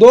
2